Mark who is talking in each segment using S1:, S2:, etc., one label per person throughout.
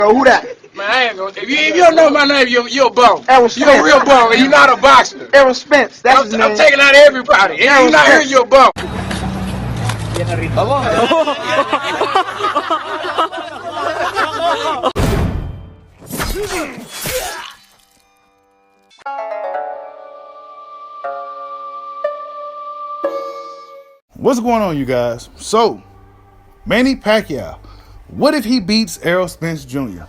S1: So who that?
S2: Man, I ain't gonna. If you don't know my name, you're a bum.
S1: Errol
S2: You're a
S1: Spence.
S2: real bum, and you're not a boxer.
S1: Errol Spence. That's his
S2: I'm
S1: name.
S2: taking out everybody. If
S1: Errol
S2: you're not here,
S1: Spence.
S2: you're a bum.
S3: What's going on, you guys? So, Manny Pacquiao. What if he beats Errol Spence Jr.?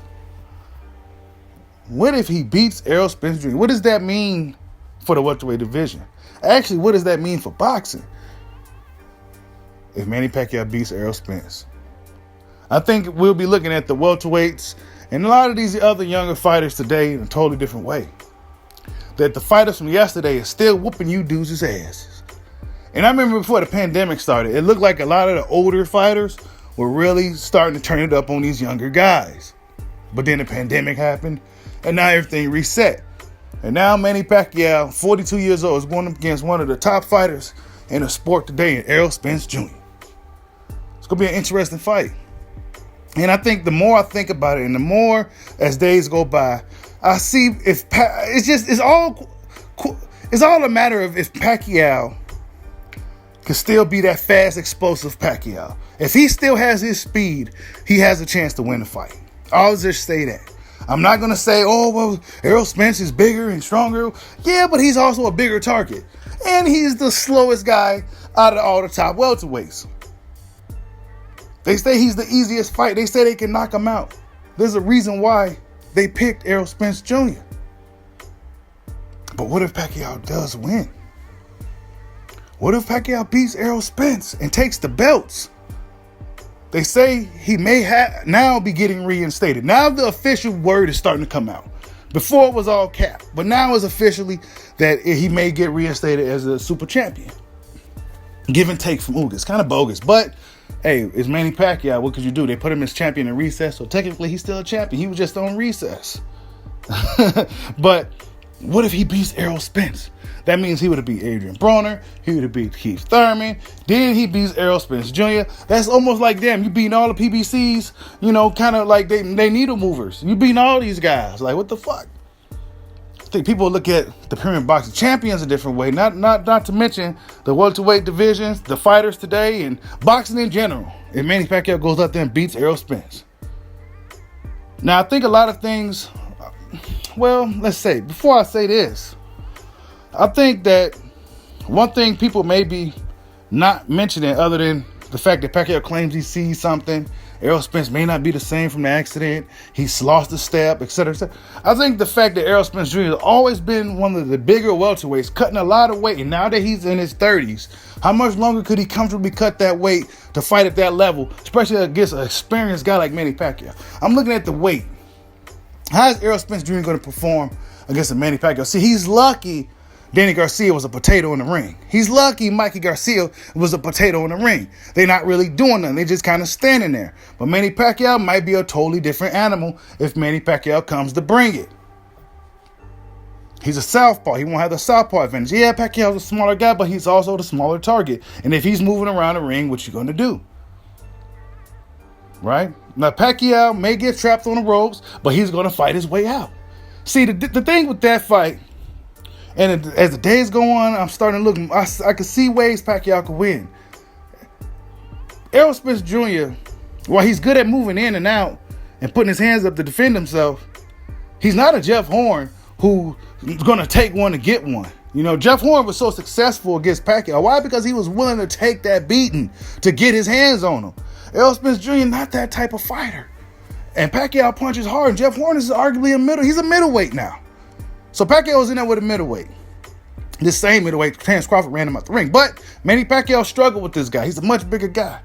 S3: What if he beats Errol Spence Jr.? What does that mean for the welterweight division? Actually, what does that mean for boxing? If Manny Pacquiao beats Errol Spence, I think we'll be looking at the welterweights and a lot of these other younger fighters today in a totally different way. That the fighters from yesterday are still whooping you dudes' asses. And I remember before the pandemic started, it looked like a lot of the older fighters were really starting to turn it up on these younger guys. But then the pandemic happened, and now everything reset. And now Manny Pacquiao, 42 years old, is going up against one of the top fighters in the sport today, in Errol Spence Jr. It's going to be an interesting fight. And I think the more I think about it, and the more as days go by, I see if it's all a matter of if Pacquiao can still be that fast, explosive Pacquiao. If he still has his speed, he has a chance to win the fight. I'll just say that. I'm not going to say, oh, well, Errol Spence is bigger and stronger. Yeah, but he's also a bigger target. And he's the slowest guy out of all the top welterweights. They say he's the easiest fight. They say they can knock him out. There's a reason why they picked Errol Spence Jr. But what if Pacquiao does win? What if Pacquiao beats Errol Spence and takes the belts? They say he may now be getting reinstated. Now the official word is starting to come out. Before it was all cap, but now it's officially that he may get reinstated as a super champion. Give and take from Ugas. Kind of bogus, but hey, it's Manny Pacquiao. What could you do? They put him as champion in recess, so technically he's still a champion. He was just on recess. But what if he beats Errol Spence? That means he would have beat Adrian Broner. He would have beat Keith Thurman. Then he beats Errol Spence Jr. That's almost like, damn, you beating all the PBCs, kind of like they needle movers. You beating all these guys. Like, what the fuck? I think people look at the Premier Boxing Champions a different way. Not to mention the welterweight divisions, the fighters today, and boxing in general. If Manny Pacquiao goes out there and beats Errol Spence. Now, I think a lot of things, well, let's say, before I say this, I think that one thing people may be not mentioning, other than the fact that Pacquiao claims he sees something, Errol Spence may not be the same from the accident, he's lost a step, etc., etc. I think the fact that Errol Spence Jr. has always been one of the bigger welterweights, cutting a lot of weight, and now that he's in his 30s, how much longer could he comfortably cut that weight to fight at that level, especially against an experienced guy like Manny Pacquiao? I'm looking at the weight. How is Errol Spence Jr. going to perform against a Manny Pacquiao? See, he's lucky Danny Garcia was a potato in the ring. He's lucky Mikey Garcia was a potato in the ring. They're not really doing nothing. They're just kind of standing there. But Manny Pacquiao might be a totally different animal if Manny Pacquiao comes to bring it. He's a southpaw. He won't have the southpaw advantage. Yeah, Pacquiao's a smaller guy, but he's also the smaller target. And if he's moving around the ring, what you going to do? Right? Now, Pacquiao may get trapped on the ropes, but he's going to fight his way out. See, the thing with that fight, and as the days go on, I'm starting to look. I can see ways Pacquiao could win. Errol Spence Jr., while he's good at moving in and out and putting his hands up to defend himself, he's not a Jeff Horn who's going to take one to get one. Jeff Horn was so successful against Pacquiao. Why? Because he was willing to take that beating to get his hands on him. Errol Spence Jr., not that type of fighter. And Pacquiao punches hard. And Jeff Horn is arguably he's a middleweight now. So Pacquiao's in there with a middleweight. This same middleweight, Terence Crawford ran him out the ring. But Manny Pacquiao struggled with this guy. He's a much bigger guy.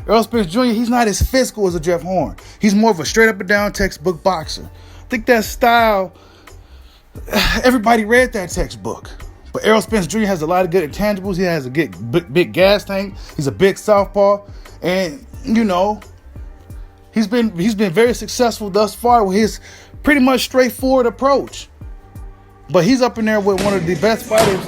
S3: Errol Spence Jr., he's not as physical as a Jeff Horn. He's more of a straight up and down textbook boxer. I think that style, everybody read that textbook. But Errol Spence Jr. has a lot of good intangibles. He has a big gas tank. He's a big southpaw. And, he's been very successful thus far with his pretty much straightforward approach. But he's up in there with one of the best fighters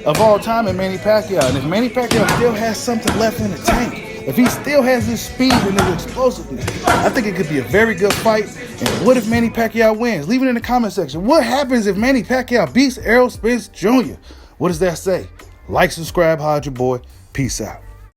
S3: of all time in Manny Pacquiao. And if Manny Pacquiao still has something left in the tank, if he still has his speed and his explosiveness, I think it could be a very good fight. And what if Manny Pacquiao wins? Leave it in the comment section. What happens if Manny Pacquiao beats Errol Spence Jr.? What does that say? Like, subscribe, hide your boy. Peace out.